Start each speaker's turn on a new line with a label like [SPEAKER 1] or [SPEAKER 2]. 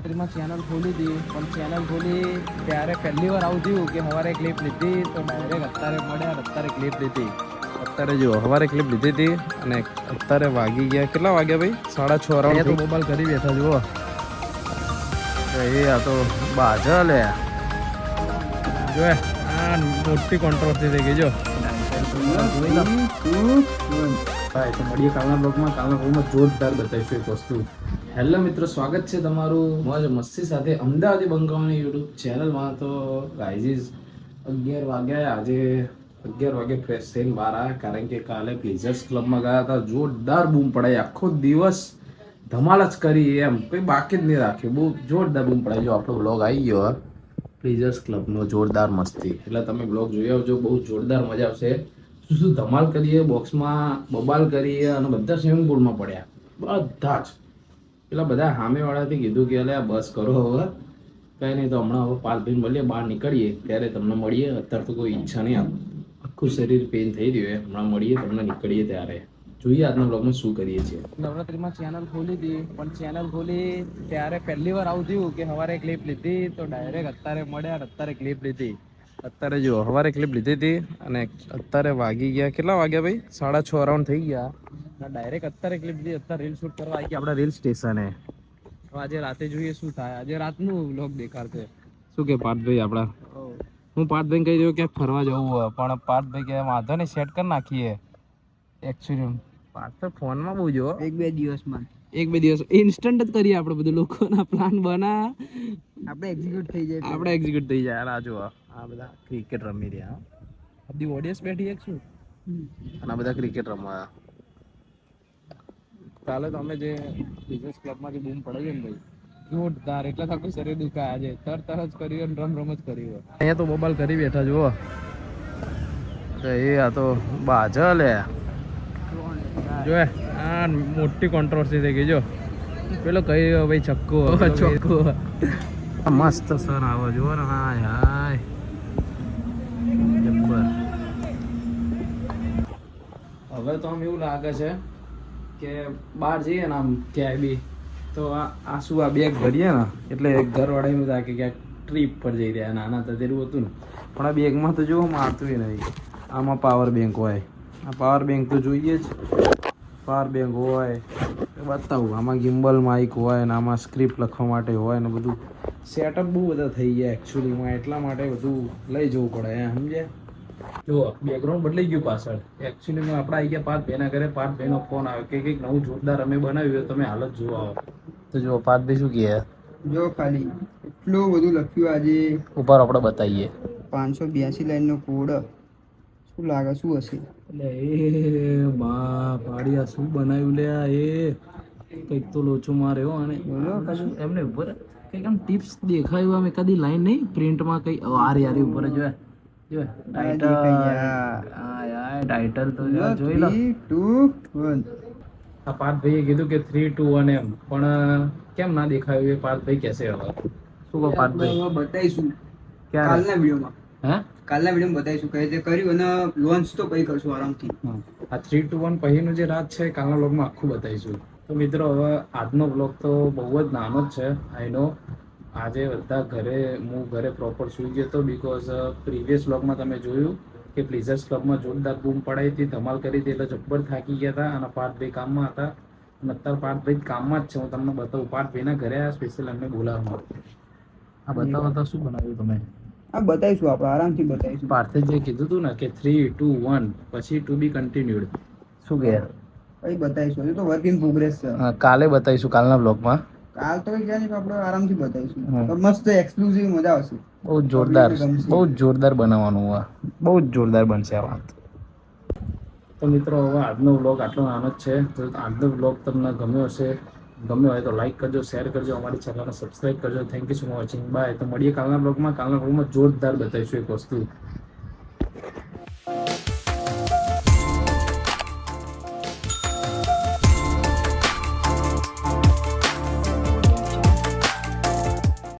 [SPEAKER 1] નવરાત્રિમાં ચેનલ ખોલી હતી, પણ ચેનલ ખોલી ત્યારે પહેલી વાર આવું થયું કે સવારે ક્લિપ લીધી તો ડાયરેક્ટ અત્યારે મળ્યા, અત્યારે ક્લિપ લીધી. અત્યારે જો સવારે ક્લિપ લીધી હતી અને અત્યારે વાગી ગયા, કેટલા વાગ્યા ભાઈ? 6:30 અરાઉન્ડ. તો મોબાઈલ કરી બેઠા જુઓ એ, આ તો બાજા લે જો આ મોટી કોન્ટ્રોવર્સી થઈ ગઈ જો. તો મળીએ કાલના બ્લોગમાં. કાલના બ્લોગમાં જોરદાર બતાવીશું એક વસ્તુ. હેલો મિત્રો, સ્વાગત છે તમારું મોજ મસ્તી સાથે અમદાવાદી બંકાવાની યુટ્યુબ ચેનલમાં. તો ગાઈઝ 11 વાગ્યા, આજે 11 વાગે ફ્રેશ થઈને બહાર આવ્યા, કારણ કે કાલે પ્લીઝર્સ ક્લબમાં ગયા હતા. જોરદાર બૂમ પડાઈ, આખો દિવસ ધમાલ જ કરી, એમ કંઈ બાકી જ નહીં રાખ્યું. બહુ જોરદાર બૂમ પડાઈ. જો આપણો બ્લોગ આવી ગયો પ્લીઝર્સ ક્લબનો, જોરદાર મસ્તી. એટલે તમે બ્લોગ જોઈ આવજો, બહુ જોરદાર મજા આવશે. શું ધમાલ કરીએ, બોક્સમાં બબાલ કરીએ અને બધા સ્વિમિંગ પૂલમાં પડ્યા બધા જ. પેલા બધા સામેવાળાથી કીધું કે અલે બસ કરો હવે, કંઈ નહીં તો હમણાં હવે પાર્કિંગ મળીએ, બહાર નીકળીએ ત્યારે તમને મળીએ. અત્યારે તો કોઈ ઈચ્છા નહીં, આખું શરીર પેઇન થઈ રહ્યું. હમણાં મળીએ તમને, નીકળીએ ત્યારે જોઈએ આજના બ્લોગમાં શું કરીએ છીએ. નવરાત્રિમાં ચેનલ ખોલી હતી, પણ ચેનલ ખોલી ત્યારે પહેલી વાર આવું થયું કે સવારે ક્લિપ લીધી તો ડાયરેક્ટ અત્યારે મળ્યા, અત્યારે ક્લિપ લીધી. અત્યારે જો સવારે ક્લિપ લીધી હતી અને અત્યારે વાગી ગયા, કેટલા વાગ્યા ભાઈ? 6:30 અરાઉન્ડ થઈ ગયા. ડાયરેક્ટ અત્યારે ક્લિપ લીધી, અત્યારે રીલ શૂટ કરવા આવી ગયા આપણા રીલ સ્ટેશને. આજે રાતે જોઈએ શું થાય. આજે રાતનું વ્લોગ દેખાડશે. શું કે પાર્થભાઈ આપણા? હું પાર્થભાઈ કહી દઉં ક્યાંક ફરવા જવું હોય, પણ પાર્થભાઈ કે વાંધો નહીં, સેટ કરી નાખીએ. એકચ્યુઅલી પાર્થ ફોનમાં બહુ જો એક બે દિવસ ઇન્સ્ટન્ટ જ કરીએ આપણે બધું. લોકોના પ્લાન બના આપણે એક્ઝિક્યુટ થઈ જાય. આ જો આ બધા ક્રિકેટ રમી રહ્યા, બધી ઓડિયન્સ બેઠી એક શું અને આ બધા ક્રિકેટ રમવા. કાલે તમે જે બિઝનેસ ક્લબમાંથી બૂમ પડાવી ને ભાઈ, જોરદાર. એટલે તો આખું શરીર દુખાય. આજે તરત જ કર્યું, રમ જ કર્યું. અહીંયા તો મોબાઈલ કરી બેઠા જુઓ એ, આ તો બાજા લે જો આ મોટી કોન્ટ્રોવર્સી થઈ ગઈ. જો પેલો કઈ ભાઈ છક્કો મસ્ત સર આવો જુઓ ને. હાય હાય જબ્બર. હવે તો આમ એવું લાગે છે કે બહાર જઈએ ને આમ ક્યાંય બી તો આ શું આ બેગ ભરીએ ને એટલે ઘરવાળા એવું થાય કે ક્યાંક ટ્રીપ પર જઈ રહ્યા. નાના તો તેરું હતું ને, પણ આ બેગમાં તો જો મારતું નહીં. આમાં પાવર બેંક હોય, આ પાવર બેંક તો જોઈએ જ. પાવર બેંક હોય બતાવું, આમાં ગિમ્બલ માઇક હોય ને આમાં સ્ક્રિપ્ટ લખવા માટે હોય ને બધું સેટઅપ બહુ બધા થઈ ગયા એકચ્યુઅલીમાં. એટલા માટે બધું લઈ જવું પડે એમ, સમજે? જો બેકગ્રાઉન્ડ બદલાઈ ગયું પાછળ. એકચ્યુઅલીમાં આપણે આવી ગયા પાર્થભાઈના ઘરે. પાર્થભાઈનો ફોન આવ્યો કે કંઈક નવું જોરદાર અમે બનાવ્યું હોય, તમે હાલ જ જોવા આવો. તો જો પાર્થભાઈ શું કહે,
[SPEAKER 2] જો ખાલી એટલું બધું લખ્યું આજે
[SPEAKER 1] ઉપર આપણે બતાવીએ.
[SPEAKER 2] 582 લાઈનનો કોડ. શું લાગે શું હશે?
[SPEAKER 1] એટલે એ બા પાડિયા શું બનાવ્યું લે એ, કંઈક તો લોચો મારે હો. અને એમને ઉપર કંઈક આમ ટિપ્સ દેખાયું આમ એકાદી લાઈન નહીં પ્રિન્ટમાં કંઈ આરે યાર ઉપર જો ટાઇટલ તો જોઈ લો.
[SPEAKER 2] 3, 2, 1.
[SPEAKER 1] આ પાર્થભાઈએ કીધું કે 3, 2, 1 એમ, પણ કેમ ના દેખાયું એ પાર્થભાઈ કહેશે. હવે શું કહો પાર્થભાઈ?
[SPEAKER 2] બતાવીશું
[SPEAKER 1] ક્યારે?
[SPEAKER 2] કાલના વિડીયોમાં.
[SPEAKER 1] હા,
[SPEAKER 2] કાલના વિડીયોમાં બતાવીશું કઈ રીતે કર્યું અને લોન્ચ તો કઈ કરશું આરામથી.
[SPEAKER 1] આ 3, 2, 1 પછીનું જે રાત છે કાલના બ્લોગમાં આખું બતાવીશું. તો મિત્રો હવે આજનો બ્લોગ તો બહુ જ નાનો જ છે. આઈ નો આજે બધા હું ઘરે પ્રોપર સૂઈ ગયો હતો, બિકોઝ પ્રીવિયસ બ્લોગમાં તમે જોયું કે પ્લીઝર્સ ક્લબમાં જોરદાર બૂમ પડાઈ હતી, ધમાલ કરી હતી, એટલે જબ્બર થાકી ગયા હતા. અને પાર્થભાઈ કામમાં હતા અને અત્યારે પાર્થભાઈ કામમાં જ છે. હું તમને બતાવું. પાર્થભાઈના ઘરે આ સ્પેશિયલ એમને બોલાવવામાં. આ બતાવો તો શું બનાવ્યું તમે?
[SPEAKER 2] આ બતાવીશું, આપણે આરામથી બતાવીશું.
[SPEAKER 1] પાર્થે જે કીધું હતું ને કે 3, 2, 1 પછી ટુ બી કન્ટિન્યુડ, શું કહે?
[SPEAKER 2] કઈ બતાવીશું, હજુ તો વર્ક ઇન પ્રોગ્રેસ છે.
[SPEAKER 1] કાલે બતાવીશું કાલના બ્લોગમાં.
[SPEAKER 2] કાલ તો કઈ ક્યાં નહીં, આપણે આરામથી બતાવીશું. તો મસ્ત એક્સક્લુઝિવ મજા આવશે.
[SPEAKER 1] બહુ જ જોરદાર બનાવવાનું હોય, બહુ જ જોરદાર બનશે આ વાત. તો મિત્રો હવે આજનો વ્લોગ આટલો નાનો જ છે. તો આજનો વ્લોગ તમને ગમ્યો હોય તો લાઈક કરજો, શેર કરજો, અમારી ચેનલને સબસ્ક્રાઈબ કરજો. Thank you so much watching. Bye. તો મળીએ કાલના બ્લોગમાં. કાલના બ્લોગમાં જોરદાર બતાવીશું એક વસ્તુ.